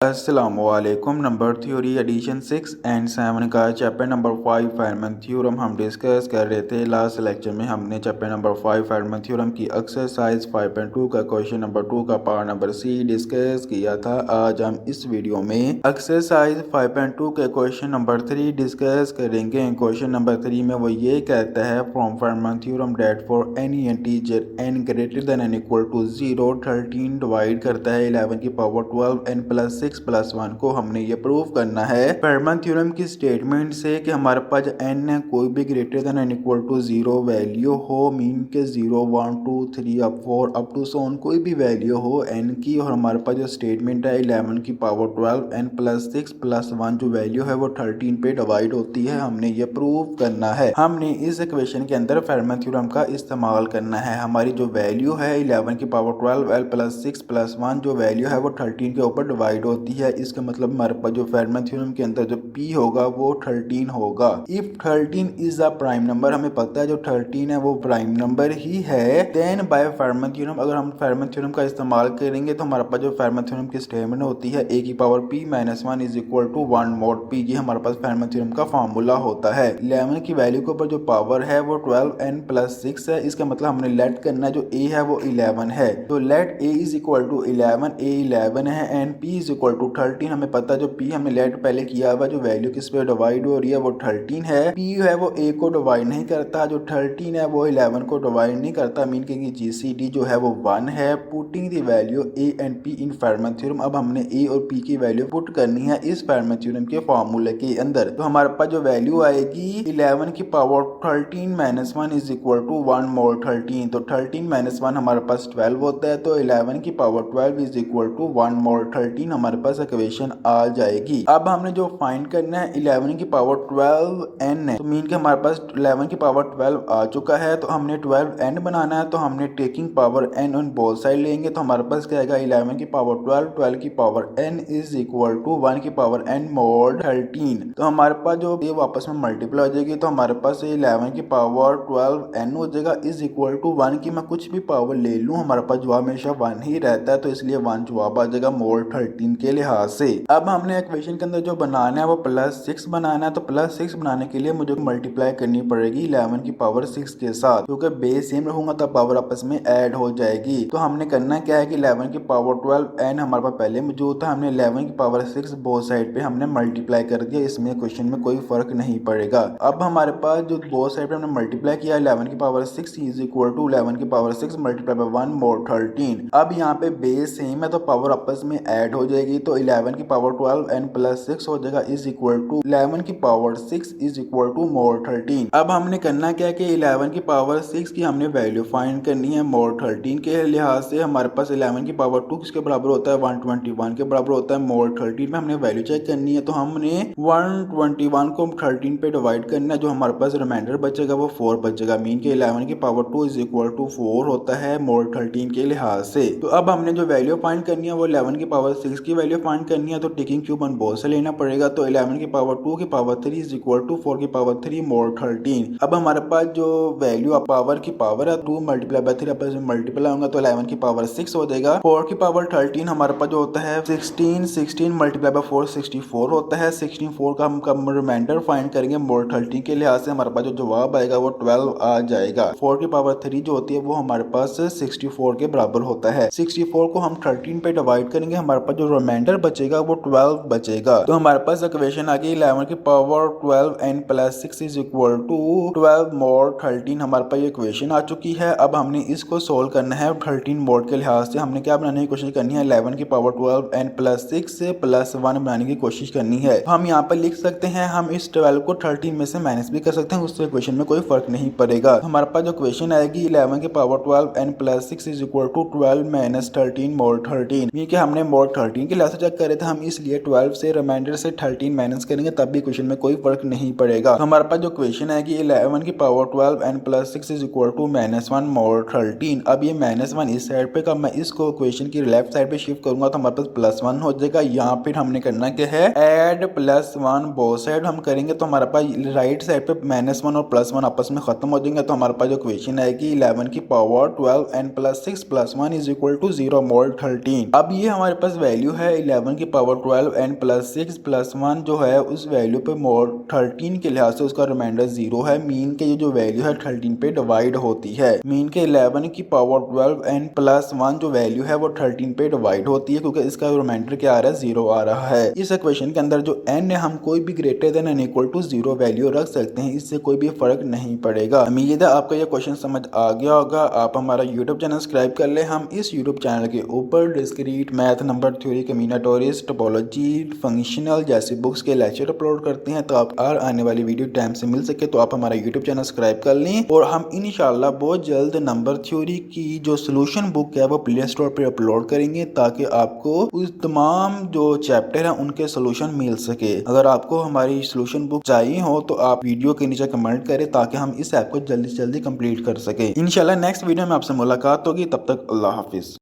अस्सलामुअलैकुम। Number theory addition 6 and 7 का chapter number 5 फेरमैन theorem हम डिस्कस कर रहे थे। लास्ट लेक्चर में हमने चैप्टर नंबर 5 फेरमैन थ्योरम की एक्सरसाइज 5.2 का क्वेश्चन नंबर 2 का पार्ट नंबर सी डिस्कस किया था। आज हम इस वीडियो में एक्सरसाइज 5.2 के क्वेश्चन नंबर 3 डिस्कस करेंगे। क्वेश्चन नंबर 3 में वो ये कहता है from Fermat theorem that for any integer n greater than and equal to 0 13 divide करता है 11 की पावर 12 n प्लस 6 प्लस 1 को हमने ये प्रूव करना है फेरमैन थ्योरम की स्टेटमेंट से कि हमारे पास n है कोई भी greater than and equal to 0 value हो, मीन के 0 1 2 3 up 4 up to so on कोई भी वैल्यू हो n की, और हमारे पास जो स्टेटमेंट है 11 की पावर 12 n प्लस 6 प्लस 1 जो वैल्यू है वो 13 पे डिवाइड होती है। हमने ये प्रूव करना है। हमने इस इक्वेशन के अंदर फेरमैन थ्योरम का इस्तेमाल करना है। हमारी जो वैल्यू है 11 की पावर 12 l प्लस 6 प्लस 1 जो वैल्यू है वो 13 के ऊपर डिवाइड होती है। इसका मतलब हमारे पास जो फेरमैन थ्योरम के अंदर जो p होगा वो 13 होगा। If 13 is a prime number, हमें पता है जो 13 है वो प्राइम नंबर ही है, देन बाय फेरमैन थ्योरम अगर हम फेरमैन थ्योरम का इस्तेमाल करेंगे तो हमारे पास जो फेरमैन थ्योरम की स्टेटमेंट होती है a की power p minus 1 is equal to 1 mod p, ये हमारे पास फेरमैन थ्योरम का फार्मूला होता है। 11 की वैल्यू के ऊपर जो पावर है वो 12n प्लस 6 है। इसका मतलब हमने लेट करना है जो a है वो 11 है, तो let a is equal to 11, a 11 है and p is equal to 13। हमें पता है जो p हमने लेट पहले किया हुआ जो वैल्यू किस पे डिवाइड हो रही है वो 13 है। p है वो a को डिवाइड नहीं करता, जो 13 है वो 11 को डिवाइड नहीं करता, मीन के GCD जो है वो 1 है। Putting the value a and p in Fermat theorem, अब हमने a और p की वैल्यू पुट करनी है इस फेरमैन थ्योरम के फार्मूले के अंदर। तो हमारे पास जो वैल्यू आएगी 11 की power 13 minus 1 is equal to 1 mod 13, तो 13 माइनस 1 हमारे पास 12 होता है, तो 11 की power 12 is equal to 1 mod 13 हमारे पास इक्वेशन आ जाएगी। अब हमने जो फाइंड करना है 11 की पावर 12 n है, तो मीन के हमारे पास 11 की पावर 12 आ चुका है, तो हमने 12 n बनाना है, तो हमने taking power n on both side लेंगे, तो हमारे पास क्या आएगा 11 की पावर 12 12 की power n is equal to 1 की पावर n मोड 13। तो हमारे पास जो ये वापस में मल्टीप्लाई हो जाएगी, तो हमारे पास 11 की पावर 12 n हो जाएगा इज इक्वल टू 1 की मैं कुछ भी पावर ले लूं हमारे पास जवाब हमेशा 1 ही रहता है, तो इसलिए 1 जवाब आ जाएगा मोड 13 के लिहाज से। अब हमने इक्वेशन के अंदर जो बनाना है वो प्लस 6 बनाना है, तो प्लस 6 बनाने के लिए मुझे मल्टीप्लाई करनी पड़ेगी 11 की पावर 6 के साथ, क्योंकि बेस सेम रहूंगा तब पावर आपस में ऐड हो जाएगी। तो हमने करना क्या है कि 11 की पावर 12 n हमारे पास पहले मौजूद था, हमने 11 की पावर 6 बोथ साइड पे हमने मल्टीप्लाई कर दिया, इसमें क्वेश्चन में कोई फर्क नहीं पड़ेगा। अब हमारे पास जो बोथ साइड पे हमने मल्टीप्लाई किया 11 की पावर 6 इज इक्वल टू 11 की पावर 6 मल्टीप्लाई बाय 1 मोड 13। अब यहाँ पे बेस सेम है तो पावर आपस में ऐड हो जाएगी, तो 11 की पावर 12 n प्लस 6 हो जाएगा इज इक्वल टू 11 की power 6 is equal to mod 13। अब हमने करना क्या है कि 11 की पावर 6 की हमने वैल्यू फाइंड करनी है मोड 13 के लिहाज से। हमारे पास 11 की पावर 2 किसके बराबर होता है 121 के बराबर होता है, मोड 13 में हमने वैल्यू चेक करनी है, तो हमने 121 को 13 पे डिवाइड करना है, जो हमारे पास रिमाइंडर बचेगा वो 4 बचेगा, मीन के 11 की पावर 2 इज इक्वल टू 4 होता है मोड 13 के लिहाज से। तो अब हमने जो वैल्यू फाइंड करनी है वो 11 की पावर 6 की वैल्यू फाइंड करनी है, तो टेकिंग क्यूब ऑन बोथ से लेना पड़ेगा, तो 11 की पावर 2 की पावर 3 इज इक्वल टू 4 की पावर 3 मोड 13। अब हमारे पास जो वैल्यू पावर की पावर है 2 मल्टीप्लाई बाय 3 आपस में मल्टीप्लाई होगा, तो 11 की पावर 6 हो जाएगा। 4 की पावर 13 हमारे पास जो होता है 16 मल्टीप्लाई बाय 4 64 होता है। 64 का हम रिमाइंडर फाइंड करेंगे मोड 13 के लिहाज से, हमारे पास जो जवाब आएगा वो 12 आ जाएगा। 4 की पावर 3 जो होती है वो हमारे पास 64 के बराबर होता है। 64 को हम 13 पे डिवाइड करेंगे, हमारे पास जो रिमाइंडर बचेगा वो 12 बचेगा। तो हमारे पास इक्वेशन आ गई 11 की power 12 n plus 6 is equal to 12 mod 13। हमारे पास ये इक्वेशन आ चुकी है। अब हमने इसको सोल्व करना है 13 मोड के लिहाज से। हमने क्या बनाने की कोशिश करनी है 11 की पावर 12 n प्लस 6 से प्लस 1 बनाने की कोशिश करनी है। हम यहाँ पर लिख सकते हैं, हम इस 12 को 13 में से माइनस भी कर सकते हैं, उससे इक्वेशन में कोई फर्क नहीं पड़ेगा। हमारे पास जो इक्वेशन आएगी 11 की power 12 n plus 6 is equal to 12 minus 13 mod 13, mean के हमने मोड 13 के लिहाज से चेक करे थे, हम इसलिए 12 से रिमाइंडर से 13 माइनस करेंगे तब भी क्वेश्चन में कोई फर्क नहीं पड़ेगा। तो हमारे पास जो क्वेश्चन आएगी 11 की power 12 n plus 6 is equal to minus 1 mod 13। अब ये माइनस 1 इस साइड पे का मैं इसको क्वेश्चन की लेफ्ट साइड पे शिफ्ट करूंगा तो हमारे पास प्लस 1 हो जाएगा। यहाँ पे हमने करना क्या है एड प्लस 1 बोथ साइड हम करेंगे, तो हमारे पास राइट साइड पे माइनस 1 और प्लस 1 आपस में खत्म हो जाएंगे। तो हमारे पास जो क्वेश्चन आएगी 11 की power 12 n plus 6 plus 1 is equal to 0 mod 13। अब ये हमारे पास वैल्यू है है 11 की पावर 12 एंड प्लस 6 प्लस 1 जो है उस वैल्यू पे मोड 13 के लिहाज से उसका रिमाइंडर 0 है। मीन के ये जो वैल्यू है 13 पे डिवाइड होती है। मीन के 11 की पावर 12 एंड प्लस 1 जो वैल्यू है वो 13 पे डिवाइड होती है, क्योंकि इसका रिमाइंडर क्या आ रहा है 0 आ रहा है। इस इक्वेशन के अंदर जो n है हम कोई भी greater than and equal to 0 value रख सकते हैं, इससे कोई भी फर्क नहीं पड़ेगा। उम्मीद है आपको यह क्वेश्चन समझ आ गया होगा। आप हमारा यूट्यूब चैनल सब्सक्राइब कर ले। हम इस यूट्यूब चैनल के ऊपर discrete math, number theory, combinatorics, topology, functional जैसी बुक्स के लेक्चर अपलोड करते हैं। तो आप और आने वाली वीडियो टाइम से मिल सके तो आप हमारा यूट्यूब चैनल सब्सक्राइब कर लें। और हम इंशाल्लाह बहुत जल्द नंबर थ्योरी की जो सोल्यूशन बुक है वो प्ले स्टोर पर अपलोड करेंगे, ताकि आपको उस तमाम जो चैप्टर है उनके सोल्यूशन मिल सके। अगर आपको हमारी सोल्यूशन बुक चाहिए हो तो आप वीडियो के नीचे कमेंट करें, ताकि हम इस ऐप को जल्दी से जल्दी कंप्लीट कर सके। इंशाल्लाह नेक्स्ट वीडियो में आपसे मुलाकात होगी। तब तक अल्लाह हाफिज।